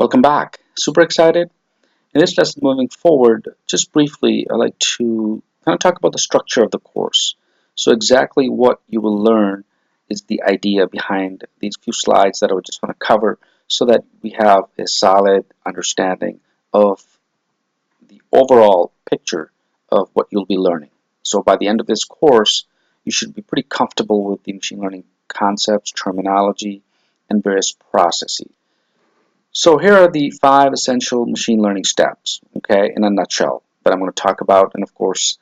Welcome back. Super excited. In this lesson moving forward, just briefly, I'd like to kind of talk about the structure of the course. So exactly what you will learn is the idea behind these few slides that I would just want to cover so that we have a solid understanding of the overall picture of what you'll be learning. So by the end of this course, you should be pretty comfortable with the machine learning concepts, terminology, and various processes. So here are the 5 essential machine learning steps, okay, in a nutshell, that I'm going to talk about and of course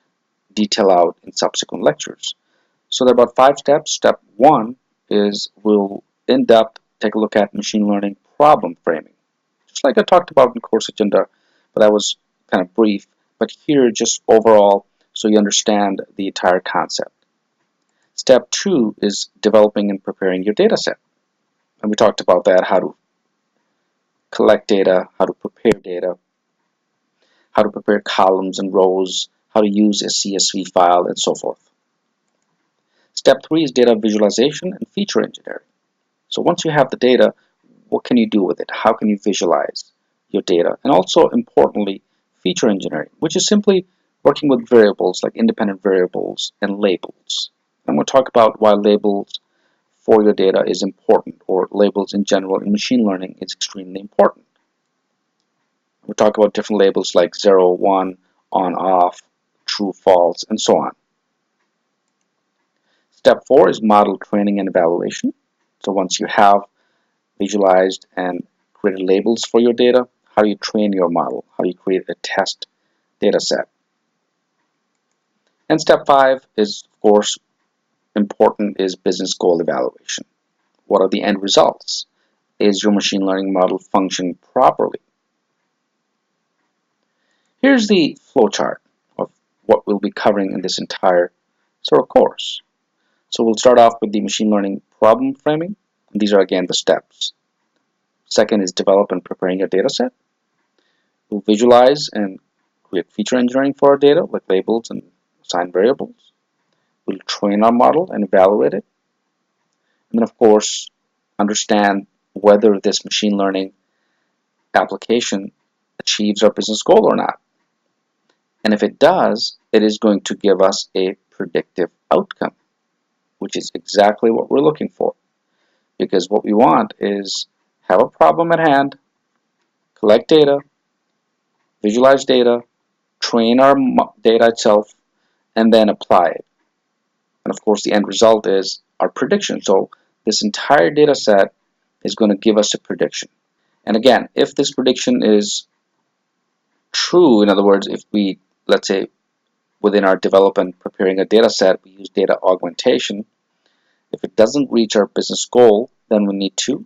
detail out in subsequent lectures. So there are about 5 steps. Step 1 is we'll in depth take a look at machine learning problem framing. Just like I talked about in course agenda, but that was kind of brief, but here just overall so you understand the entire concept. Step 2 is developing and preparing your data set. And we talked about that, how to collect data, how to prepare data, how to prepare columns and rows, how to use a CSV file, and so forth. Step 3 is data visualization and feature engineering. So once you have the data, what can you do with it? How can you visualize your data? And also, importantly, feature engineering, which is simply working with variables like independent variables and labels. I'm going to talk about why labels for your data is important, or labels in general in machine learning is extremely important. We'll talk about different labels like 0, 1, on, off, true, false, and so on. Step 4 is model training and evaluation. So once you have visualized and created labels for your data, how do you train your model? How do you create a test data set? And step 5 is, of course, important, is business goal evaluation. What are the end results? Is your machine learning model functioning properly? Here's the flowchart of what we'll be covering in this entire sort of course. So we'll start off with the machine learning problem framing. These are again the steps. Second is develop and preparing your data set. We'll visualize and create feature engineering for our data, like labels and assigned variables. We'll train our model and evaluate it. And then of course, understand whether this machine learning application achieves our business goal or not. And if it does, it is going to give us a predictive outcome, which is exactly what we're looking for. Because what we want is have a problem at hand, collect data, visualize data, train our data itself, and then apply it. And of course, the end result is our prediction. So this entire data set is going to give us a prediction. And again, if this prediction is true, in other words, if we, let's say, within our development preparing a data set, we use data augmentation. If it doesn't reach our business goal, then we need to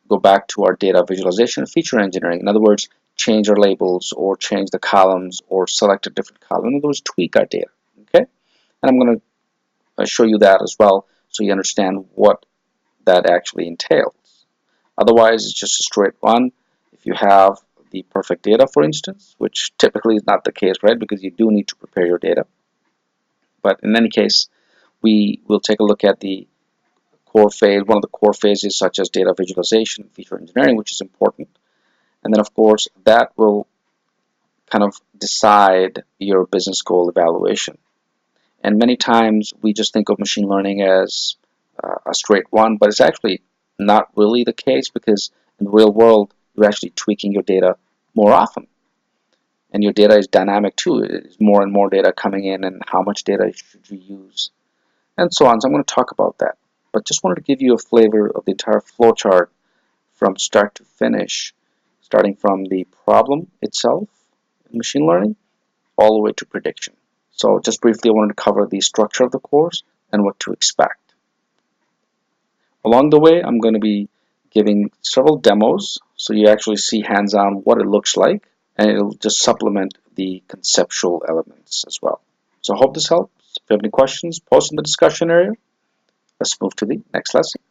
go back to our data visualization and feature engineering. In other words, change our labels or change the columns or select a different column. In other words, tweak our data. Okay? And I'm going to show you that as well so you understand what that actually entails. Otherwise, it's just a straight run. If you have the perfect data, for instance, which typically is not the case, right? Because you do need to prepare your data. But in any case, we will take a look at the core phase, one of the core phases such as data visualization, feature engineering, which is important. And then of course that will kind of decide your business goal evaluation. And many times we just think of machine learning as a straight one, but it's actually not really the case, because in the real world you're actually tweaking your data more often. And your data is dynamic too. There's more and more data coming in, and how much data should you use, and so on. So I'm going to talk about that. But just wanted to give you a flavor of the entire flowchart from start to finish, starting from the problem itself in machine learning all the way to prediction. So just briefly, I wanted to cover the structure of the course and what to expect. Along the way, I'm going to be giving several demos so you actually see hands-on what it looks like, and it'll just supplement the conceptual elements as well. So I hope this helps. If you have any questions, post in the discussion area. Let's move to the next lesson.